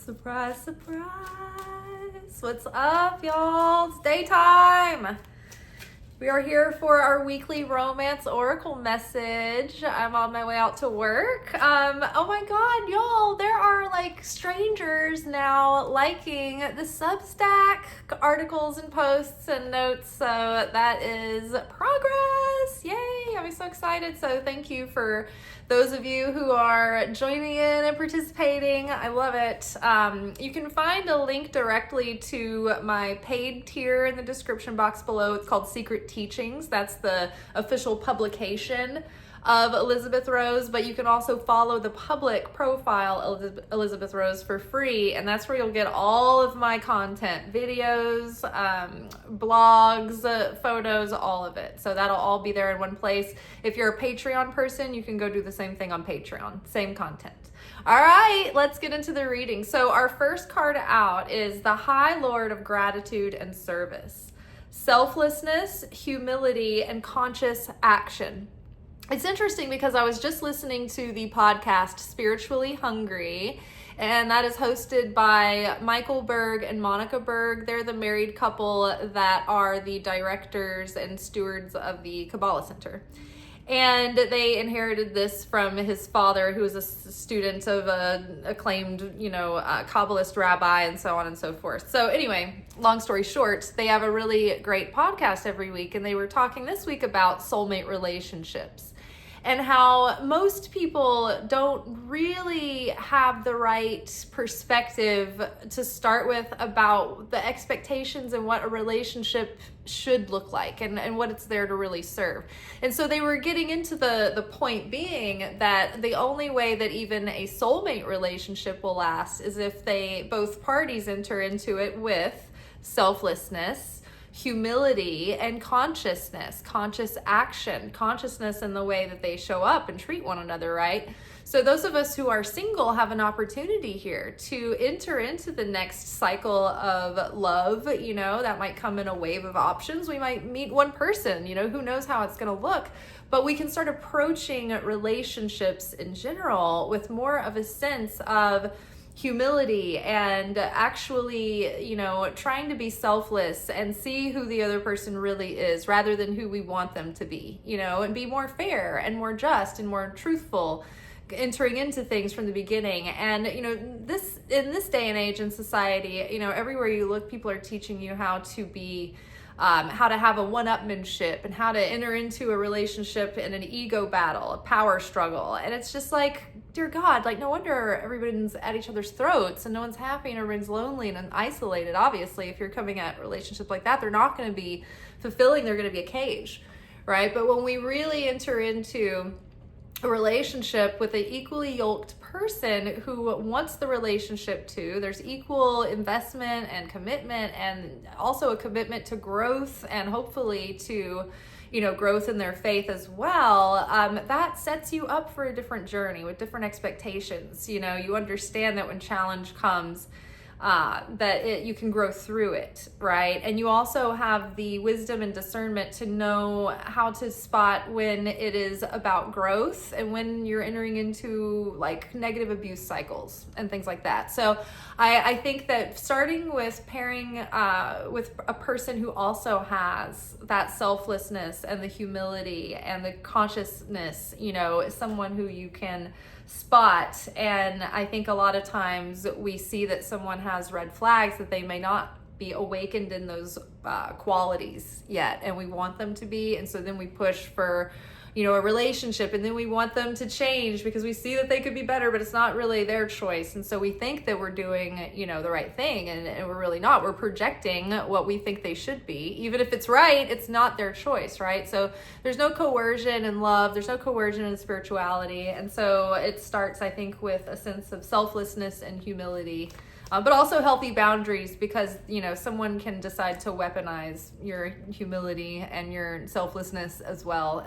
Surprise, surprise. What's up, y'all? It's daytime. We are here for our weekly romance oracle message. I'm on my way out to work. Oh my God, y'all, there are like strangers now liking the Substack articles and posts and notes. So that is progress. Yay, I'm so excited. So thank you for those of you who are joining in and participating. I love it. You can find a link directly to my paid tier in the description box below. It's called Secret Teachings. That's the official publication of Elizabeth Rose, but you can also follow the public profile Elizabeth Rose for free, and that's where you'll get all of my content, videos, blogs, photos, all of it. So that'll all be there in one place. If you're a Patreon person, you can go do the same thing on Patreon, same content. All right, let's get into the reading. So our first card out is the High Lord of Gratitude and Service. Selflessness, humility, and conscious action. It's interesting because I was just listening to the podcast Spiritually Hungry, and that is hosted by Michael Berg and Monica Berg. They're the married couple that are the directors and stewards of the Kabbalah Center. And they inherited this from his father, who was a student of an acclaimed, Kabbalist rabbi, and so on and so forth. So anyway, long story short, they have a really great podcast every week, and they were talking this week about soulmate relationships and how most people don't really have the right perspective to start with about the expectations and what a relationship should look like and what it's there to really serve. And so they were getting into the point being that the only way that even a soulmate relationship will last is if both parties enter into it with selflessness, humility, and conscious action, consciousness in the way that they show up and treat one another, right? So those of us who are single have an opportunity here to enter into the next cycle of love. That might come in a wave of options. We might meet one person, who knows how it's going to look, but we can start approaching relationships in general with more of a sense of humility and actually, trying to be selfless and see who the other person really is rather than who we want them to be, and be more fair and more just and more truthful entering into things from the beginning. And, in this day and age in society, everywhere you look, people are teaching you how to be how to have a one-upmanship and how to enter into a relationship in an ego battle, a power struggle. And it's just like, dear God, no wonder everybody's at each other's throats and no one's happy and everyone's lonely and isolated. Obviously, if you're coming at a relationship like that, they're not going to be fulfilling. They're going to be a cage, right? But when we really enter into a relationship with an equally yoked person who wants the relationship too, there's equal investment and commitment, and also a commitment to growth and hopefully to growth in their faith as well. That sets you up for a different journey with different expectations. You understand that when challenge comes, you can grow through it, right? And you also have the wisdom and discernment to know how to spot when it is about growth and when you're entering into negative abuse cycles and things like that. So I think that starting with pairing with a person who also has that selflessness and the humility and the consciousness, someone who you can spot. And I think a lot of times we see that someone has red flags that they may not be awakened in those qualities yet, and we want them to be. And so then we push for a relationship, and then we want them to change because we see that they could be better, but it's not really their choice. And so we think that we're doing the right thing, and we're really not. We're projecting what we think they should be. Even if it's right, it's not their choice, right? So there's no coercion in love, there's no coercion in spirituality. And so it starts, I think, with a sense of selflessness and humility, but also healthy boundaries, because someone can decide to weaponize your humility and your selflessness as well,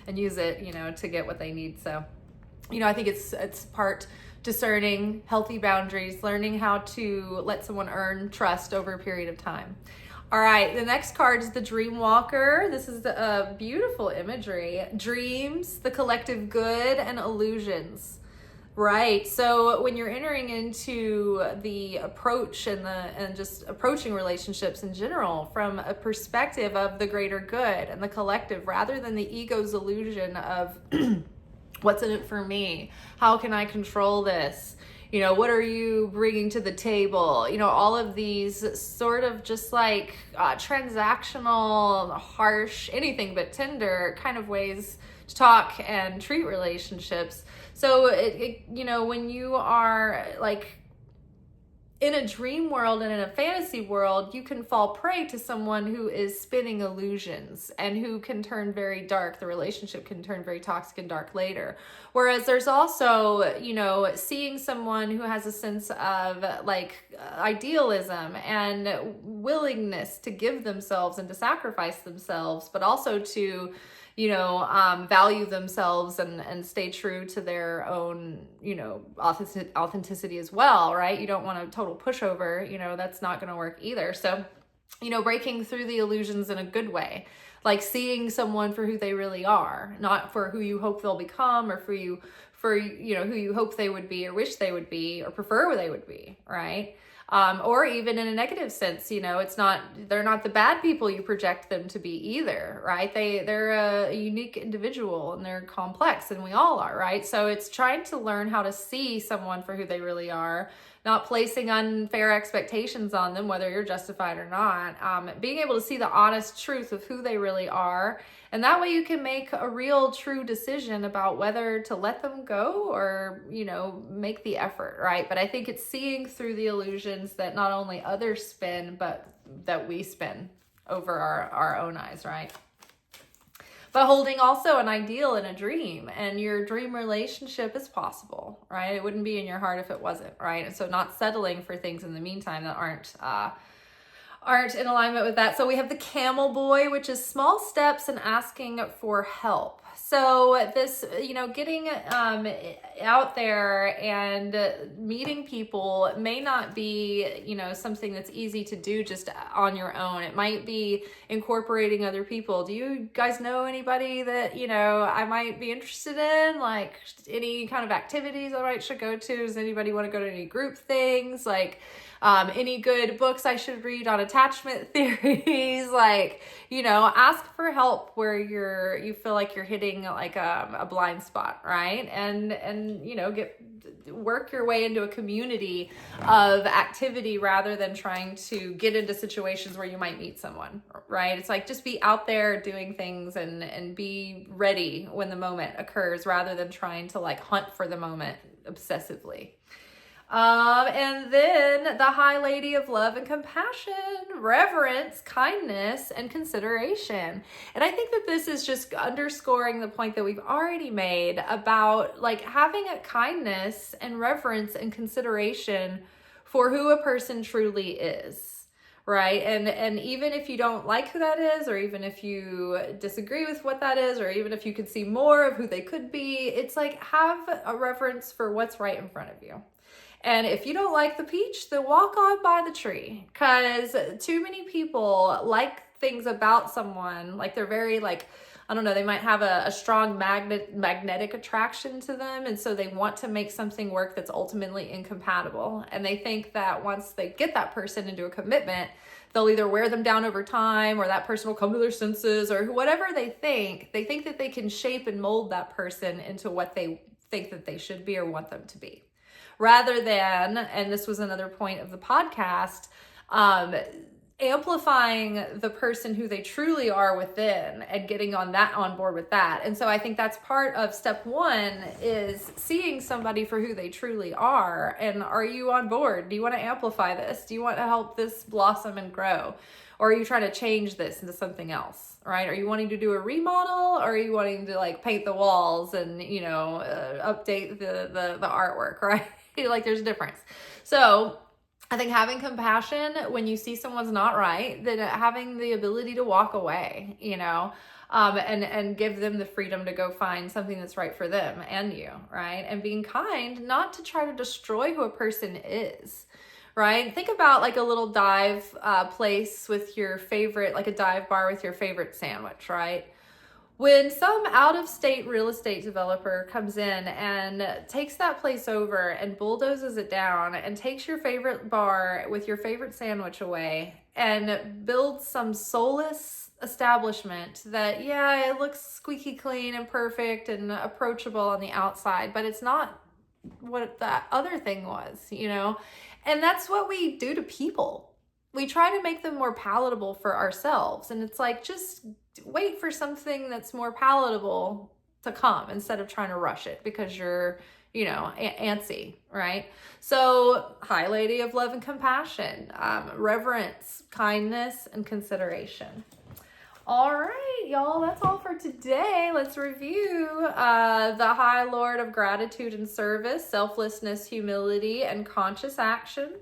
and use it to get what they need. So I think it's part discerning, healthy boundaries, learning how to let someone earn trust over a period of time. All right, the next card is the Dream Walker. This is a beautiful imagery. Dreams, the collective good, and illusions. Right. So when you're entering into the approach and just approaching relationships in general from a perspective of the greater good and the collective, rather than the ego's illusion of what's in it for me? How can I control this? What are you bringing to the table? All of these sort of just like transactional, harsh, anything but tender kind of ways to talk and treat relationships. So when you are like in a dream world and in a fantasy world, you can fall prey to someone who is spinning illusions and who can turn very dark. The relationship can turn very toxic and dark later. Whereas there's also, seeing someone who has a sense of like idealism and willingness to give themselves and to sacrifice themselves, but also to value themselves and stay true to their own, authenticity as well, right? You don't want a total pushover, that's not going to work either. So, breaking through the illusions in a good way, like seeing someone for who they really are, not for who you hope they'll become or for who you hope they would be or wish they would be or prefer they would be, right? Or even in a negative sense, they're not the bad people you project them to be either, right? They're a unique individual and they're complex, and we all are, right? So it's trying to learn how to see someone for who they really are, not placing unfair expectations on them, whether you're justified or not, being able to see the honest truth of who they really are. And that way you can make a real true decision about whether to let them go or, make the effort, right? But I think it's seeing through the illusions that not only others spin, but that we spin over our own eyes, right? But holding also an ideal and a dream, and your dream relationship is possible, right? It wouldn't be in your heart if it wasn't, right? And so not settling for things in the meantime that aren't in alignment with that. So we have the camel boy, which is small steps and asking for help. So this, getting out there and meeting people may not be, something that's easy to do just on your own. It might be incorporating other people. Do you guys know anybody that, I might be interested in? Like any kind of activities I should go to? Does anybody want to go to any group things? Like, any good books I should read on attachment theories? Like, ask for help where you feel like you're hitting like a blind spot, right? And work your way into a community of activity rather than trying to get into situations where you might meet someone, right? It's like just be out there doing things and be ready when the moment occurs rather than trying to like hunt for the moment obsessively. And then the high lady of love and compassion, reverence, kindness, and consideration. And I think that this is just underscoring the point that we've already made about like having a kindness and reverence and consideration for who a person truly is, right? And even if you don't like who that is, or even if you disagree with what that is, or even if you could see more of who they could be, it's like have a reverence for what's right in front of you. And if you don't like the peach, then walk on by the tree, because too many people like things about someone, like they're very like, I don't know, they might have a strong magnetic attraction to them. And so they want to make something work that's ultimately incompatible. And they think that once they get that person into a commitment, they'll either wear them down over time or that person will come to their senses or whatever they think that they can shape and mold that person into what they think that they should be or want them to be. Rather than, and this was another point of the podcast, amplifying the person who they truly are within and getting on board with that. And so I think that's part of step one, is seeing somebody for who they truly are. And are you on board? Do you want to amplify this? Do you want to help this blossom and grow? Or are you trying to change this into something else, right? Are you wanting to do a remodel, or are you wanting to like paint the walls and, update the artwork, right? Like there's a difference. So I think having compassion when you see someone's not right, then having the ability to walk away, and give them the freedom to go find something that's right for them and you, right? And being kind, not to try to destroy who a person is, right? Think about like a little dive place with your favorite, like a dive bar with your favorite sandwich, right? When some out-of-state real estate developer comes in and takes that place over and bulldozes it down and takes your favorite bar with your favorite sandwich away and builds some soulless establishment that, yeah, it looks squeaky clean and perfect and approachable on the outside, but it's not what that other thing was, you know? And that's what we do to people. We try to make them more palatable for ourselves. And it's like, just wait for something that's more palatable to come instead of trying to rush it because you're, you know, antsy, right? So, High Lady of Love and Compassion, reverence, kindness, and consideration. All right, y'all, that's all for today. Let's review the High Lord of Gratitude and Service, Selflessness, Humility, and Conscious Action,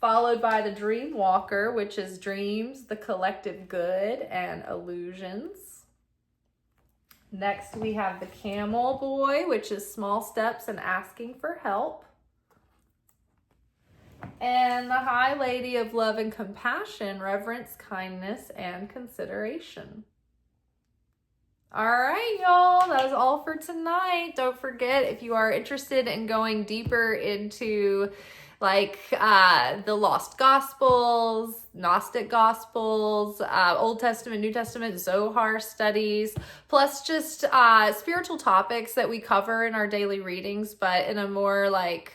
followed by the Dream Walker, which is dreams, the collective good, and illusions. Next, we have the Camel Boy, which is small steps and asking for help. And the High Lady of Love and Compassion, reverence, kindness, and consideration. All right, y'all, that is all for tonight. Don't forget, if you are interested in going deeper into like the Lost Gospels, Gnostic Gospels, Old Testament, New Testament, Zohar studies, plus just spiritual topics that we cover in our daily readings, but in a more like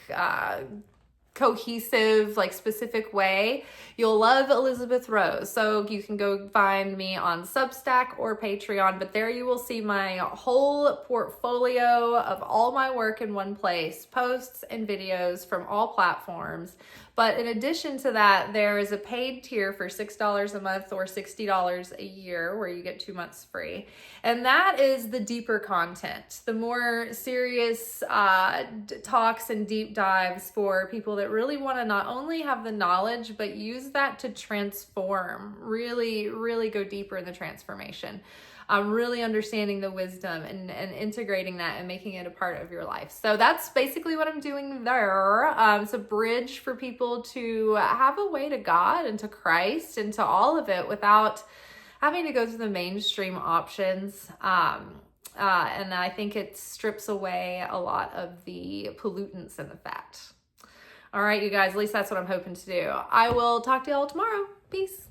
cohesive, like specific way, you'll love Elizabeth Rose. So you can go find me on Substack or Patreon, but there you will see my whole portfolio of all my work in one place, posts and videos from all platforms. But in addition to that, there is a paid tier for $6 a month or $60 a year where you get 2 months free. And that is the deeper content, the more serious talks and deep dives for people that really want to not only have the knowledge, but use that to transform, really, really go deeper in the transformation. Really understanding the wisdom and integrating that and making it a part of your life. So that's basically what I'm doing there. It's a bridge for people to have a way to God and to Christ and to all of it without having to go through the mainstream options. And I think it strips away a lot of the pollutants and the fat. All right, you guys, at least that's what I'm hoping to do. I will talk to y'all tomorrow. Peace.